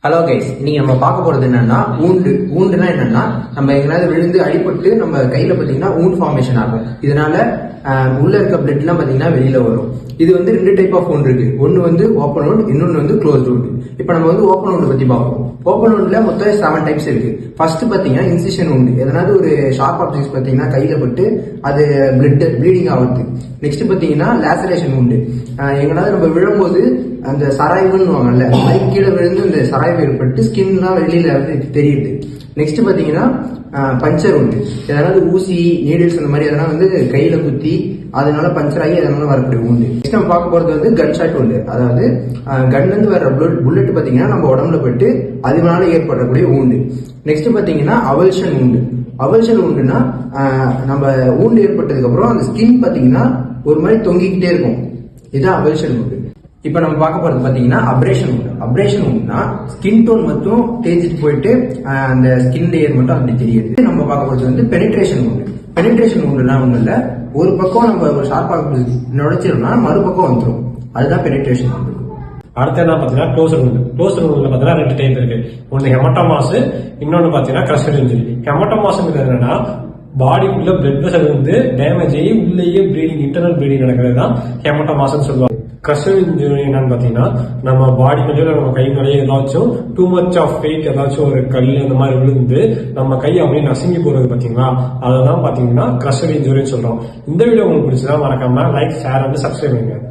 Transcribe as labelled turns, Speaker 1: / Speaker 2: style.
Speaker 1: Hello guys, இன்னைக்கு நம்ம பார்க்க போறது என்னன்னா ஊண்டுனா என்னன்னா நம்ம எங்கேயாவது விழுந்து அடிபட்டு நம்ம கையில பாத்தீங்கன்னா ஊண்ட் ஃபார்மேஷன் ஆகும். இதனால உள்ள இருக்க பிளட் எல்லாம் பாத்தீங்கன்னா வெளியில வரும். இது வந்து ரெண்டு டைப் ஆஃப் ஊண்ட் இருக்கு. ஒன்னு வந்து ஓப்பன் ஊண்ட், இன்னொன்னு வந்து க்ளோஸ்ட் ஊண்ட். இப்போ நம்ம வந்து ஓப்பன் ஊண்ட் பத்தி பார்ப்போம். ஓப்பன் ஊண்ட்ல மொத்தம் 7 டைப்ஸ் இருக்கு. ஃபர்ஸ்ட் பாத்தீங்கன்னா இன்சிஷன் ஊண்ட். எதனாவது ஒரு ஷார்ப் ஆப்ஜெக்ட்ஸ் பாத்தீங்கன்னா கையில பட்டு அது ப்ளீடிங் ஆகுது. நெக்ஸ்ட் பாத்தீங்கன்னா லேசரேஷன் ஊண்ட். எங்கனாவது நம்ம விழும்போது அந்த சராய்வுன்னு கீழே விழுந்து அந்த சராய்வு ஏற்பட்டு ஸ்கின்லாம் வெளியில தெரியுது. நெக்ஸ்ட் பாத்தீங்கன்னா பஞ்சர் உண்டு. எதனாவது ஊசி நீடில்ஸ் அந்த மாதிரி அதெல்லாம் வந்து கையில குத்தி அதனால பஞ்சர் ஆகி அதனால வரக்கூடிய உண்டு. நெக்ஸ்ட் நம்ம பார்க்க போறது வந்து கன் ஷாட் உண்டு. அதாவது கன்ல இருந்து வர புல்லட் பாத்தீங்கன்னா நம்ம உடம்புல பட்டு அதனால ஏற்படக்கூடிய ஊண்டு. நெக்ஸ்ட் பாத்தீங்கன்னா அவல்ஷன் உண்டு. அவல்ஷன் உண்டுன்னா நம்ம ஊண்டு ஏற்பட்டதுக்கு அப்புறம் அந்த ஸ்கின் பாத்தீங்கன்னா ஒரு மாதிரி தொங்கிக்கிட்டே இருக்கும். இதுதான் அவல்ஷன் உண்டு. இப்ப நம்ம பார்க்க போறது பாத்தீங்கன்னா அப்ரேஷன் உண்டு. அப்ரேஷன் உண்டுனா ஸ்கின் டோன் மட்டும் தேஞ்சிட்டு போயிட்டு அந்த ஸ்கின் லேயர் மட்டும் அப்படி தெரியுது. நம்ம பார்க்க போறது வந்து பெனிட்ரேஷன் உண்டு. பெனிட்ரேஷன் உண்டுனா ஒண்ணு இல்ல, ஒரு பக்கம் நம்ம ஒரு ஷார்ப்பாக நுழைச்சிருந்தோம்னா மறுபக்கம் வந்துடும். அதுதான் பெனிட்ரேஷன் உண்டு.
Speaker 2: அடுத்து என்ன பாத்தீங்கன்னா க்ளோசர் உண்டு. க்ளோசர் உண்டுல பாத்தீங்கன்னா 2 டைப் இருக்கு. ஒன்னு ஹெமட்டோமாஸ், இன்னொன்னு பாத்தீங்கன்னா கிரஸ்டட் இன்ஜுரி. ஹெமட்டோமாஸ் என்னன்னா பாடிக்குள்ள பிளட் வெசல் வந்து டேமேஜ் ஆகி உள்ளேயே ப்ளீடிங், இன்டர்னல் ப்ளீடிங் நடக்கிறது தான் ஹெமட்டோமாஸ்ன்னு சொல்லுவாங்க. கிரஸ்டட் இன்ஜுரி என்னன்னு பாத்தீங்கன்னா நம்ம பாடி மேலேயோ நம்ம கை மேலேயோ ஏதாச்சும் டூ மச் ஆஃப் வெயிட், ஏதாச்சும் ஒரு கல் அந்த மாதிரி விழுந்து நம்ம கை அப்படியே நசுங்கி போறது பாத்தீங்களா, அததான் பாத்தீங்கன்னா கிரஸ்டட் இன்ஜுரின்னு சொல்றோம். இந்த வீடியோ உங்களுக்கு பிடிச்சதா மறக்காம லைக், ஷேர் அண்ட் சப்ஸ்கிரைப் பண்ணுங்க.